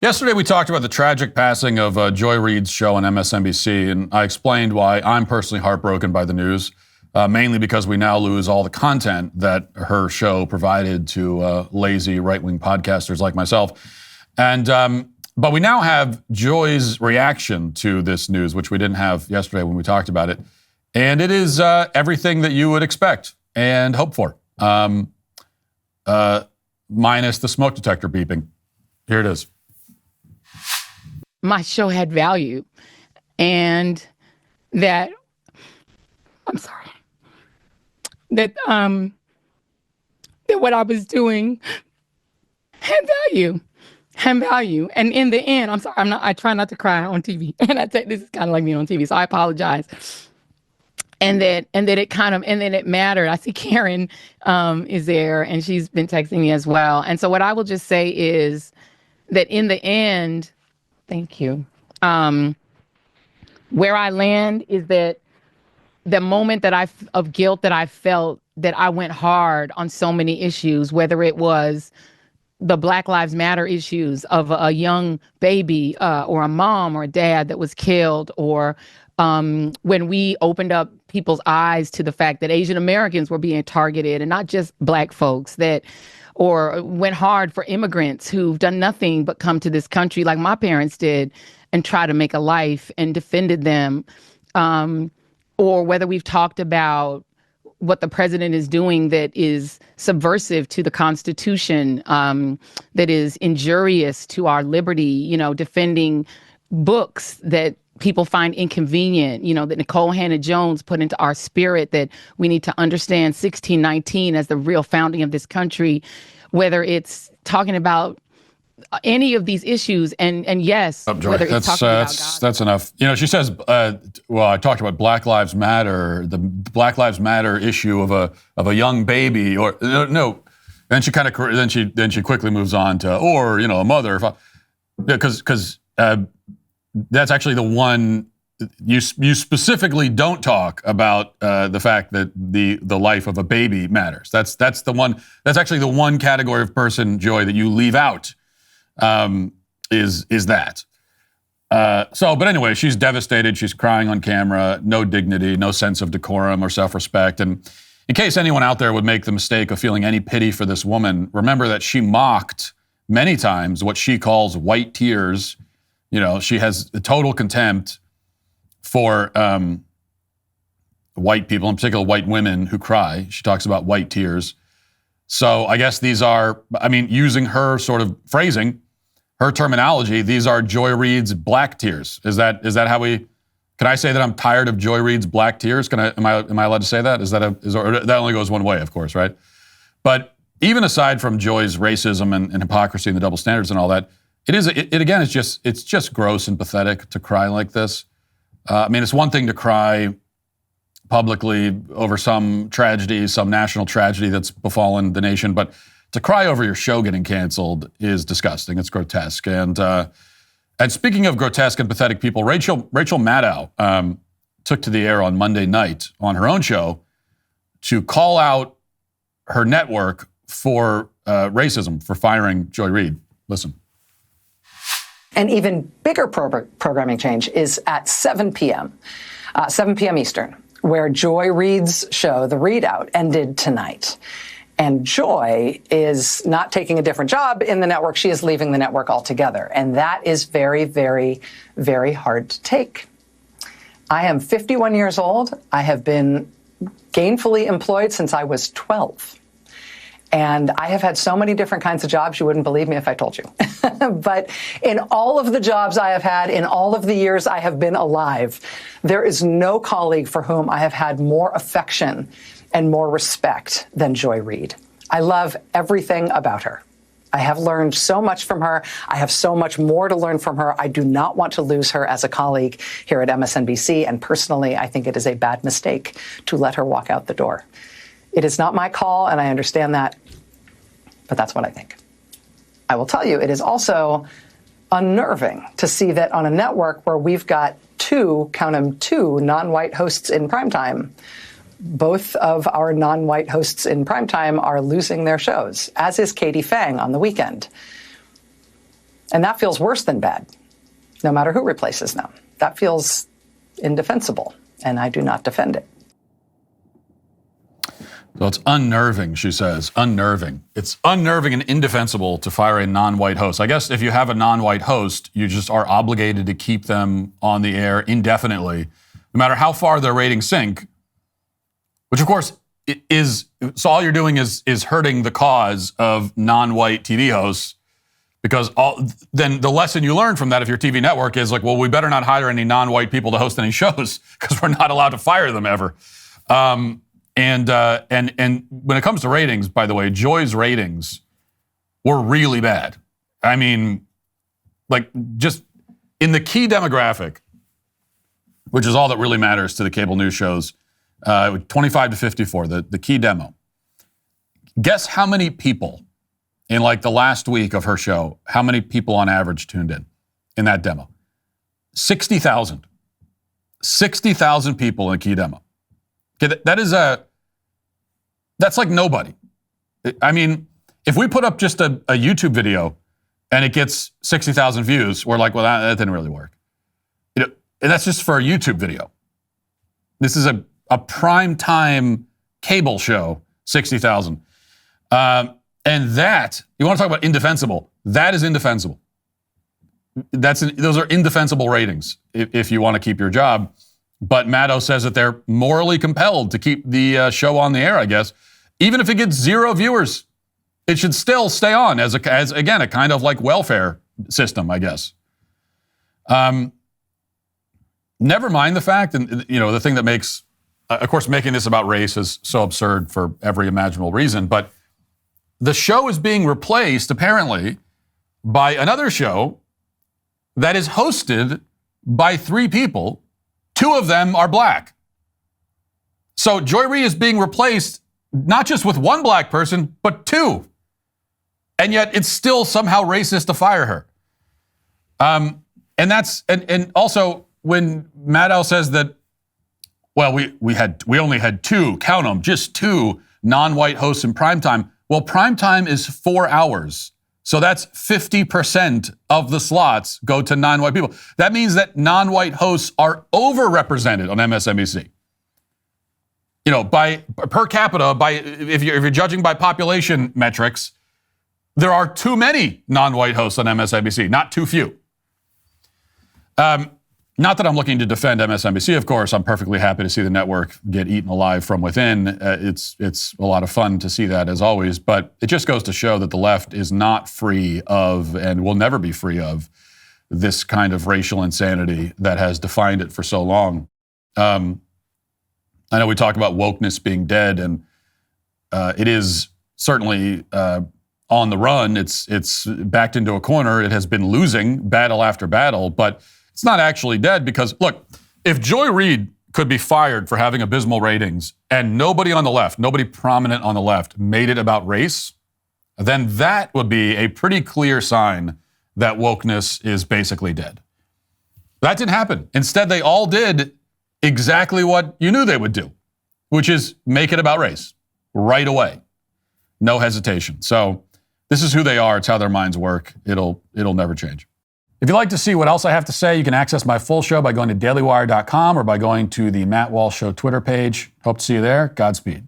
Yesterday, we talked about the tragic passing of Joy Reid's show on MSNBC, and I explained why I'm personally heartbroken by the news, mainly because we now lose all the content that her show provided to lazy right-wing podcasters like myself. And but we now have Joy's reaction to this news, which we didn't have yesterday when we talked about it. And it is everything that you would expect and hope for, minus the smoke detector beeping. Here it is. My show had value, and that that what I was doing had value. And in the end, I try not to cry on TV. And this is kind of like me on TV, so I apologize. And that it mattered. I see Karen is there, and she's been texting me as well. And so what I will just say is that in the end, thank you. Where I land is that the moment of guilt that I felt, that I went hard on so many issues, whether it was the Black Lives Matter issues of a young baby or a mom or a dad that was killed, or when we opened up people's eyes to the fact that Asian Americans were being targeted and not just Black folks, or went hard for immigrants who've done nothing but come to this country like my parents did and try to make a life and defended them. Or whether we've talked about what the president is doing that is subversive to the Constitution, that is injurious to our liberty, defending books that people find inconvenient, that Nicole Hannah-Jones put into our spirit, that we need to understand 1619 as the real founding of this country, whether it's talking about any of these issues, and yes, whether it's talking about God. That's enough. She says, well, I talked about Black Lives Matter, the Black Lives Matter issue of a young baby, or no. Then she quickly moves on to, or a mother, because that's actually the one you specifically don't talk about, the fact that the life of a baby matters. That's the one. That's actually the one category of person, Joy, that you leave out. Is that. But anyway, she's devastated. She's crying on camera. No dignity, no sense of decorum or self-respect. And in case anyone out there would make the mistake of feeling any pity for this woman, remember that she mocked many times what she calls white tears. She has a total contempt for white people, in particular white women who cry. She talks about white tears. So I guess these are, using her sort of phrasing, her terminology, these are Joy Reid's black tears. Is that how can I say that I'm tired of Joy Reid's black tears? Am I allowed to say that? That only goes one way, of course, right? But even aside from Joy's racism and hypocrisy and the double standards and all that, it's just gross and pathetic to cry like this. It's one thing to cry publicly over some tragedy, some national tragedy that's befallen the nation, but to cry over your show getting canceled is disgusting. It's grotesque. And speaking of grotesque and pathetic people, Rachel Maddow took to the air on Monday night on her own show to call out her network for racism, for firing Joy Reid. Listen. An even bigger programming change is at 7 p.m. Eastern, where Joy Reid's show, The Reid Out, ended tonight. And Joy is not taking a different job in the network. She is leaving the network altogether. And that is very, very, very hard to take. I am 51 years old. I have been gainfully employed since I was 12. And I have had so many different kinds of jobs, you wouldn't believe me if I told you. But in all of the jobs I have had, in all of the years I have been alive, there is no colleague for whom I have had more affection and more respect than Joy Reid. I love everything about her. I have learned so much from her. I have so much more to learn from her. I do not want to lose her as a colleague here at MSNBC. And personally, I think it is a bad mistake to let her walk out the door. It is not my call, and I understand that, but that's what I think. I will tell you, it is also unnerving to see that on a network where we've got two non-white hosts in primetime, both of our non-white hosts in primetime are losing their shows, as is Katie Fang on the weekend. And that feels worse than bad, no matter who replaces them. That feels indefensible, and I do not defend it. So it's unnerving, she says. Unnerving. It's unnerving and indefensible to fire a non-white host. I guess if you have a non-white host, you just are obligated to keep them on the air indefinitely, no matter how far their ratings sink, which of course is, so all you're doing is hurting the cause of non-white TV hosts, because then the lesson you learn from that, if your TV network, is like, well, we better not hire any non-white people to host any shows because we're not allowed to fire them ever. And when it comes to ratings, by the way, Joy's ratings were really bad. I mean, like, just in the key demographic, which is all that really matters to the cable news shows, 25 to 54, the key demo. Guess how many people in like the last week of her show, how many people on average tuned in that demo? 60,000. 60,000 people in a key demo. Okay, that's like nobody. I mean, if we put up just a YouTube video and it gets 60,000 views, we're like, well, that didn't really work. You know, and that's just for a YouTube video. This is a prime time cable show, 60,000. And that, you want to talk about indefensible, that is indefensible. Those are indefensible ratings if you want to keep your job. But Maddow says that they're morally compelled to keep the show on the air, I guess. Even if it gets 0 viewers, it should still stay on as again, a kind of like welfare system, I guess. Never mind the fact, and you know, the thing that makes, of course, making this about race is so absurd for every imaginable reason, but the show is being replaced, apparently, by another show that is hosted by 3 people. 2 of them are black. So Joy Reid is being replaced not just with 1 black person, but 2. And yet it's still somehow racist to fire her. And also when Maddow says that, well, we only had 2, count them, just 2 non-white hosts in primetime. Well, primetime is 4 hours. So that's 50% of the slots go to non-white people. That means that non-white hosts are overrepresented on MSNBC. You know, by per capita, if you're judging by population metrics, there are too many non-white hosts on MSNBC, not too few. Not that I'm looking to defend MSNBC, of course. I'm perfectly happy to see the network get eaten alive from within. It's a lot of fun to see that, as always. But it just goes to show that the left is not free of, and will never be free of, this kind of racial insanity that has defined it for so long. I know we talk about wokeness being dead, and it is certainly on the run. It's backed into a corner. It has been losing battle after battle, but it's not actually dead, because, look, if Joy Reid could be fired for having abysmal ratings and nobody on the left, nobody prominent on the left, made it about race, then that would be a pretty clear sign that wokeness is basically dead. That didn't happen. Instead, they all did exactly what you knew they would do, which is make it about race right away. No hesitation. So this is who they are. It's how their minds work. It'll never change. If you'd like to see what else I have to say, you can access my full show by going to dailywire.com or by going to the Matt Walsh Show Twitter page. Hope to see you there. Godspeed.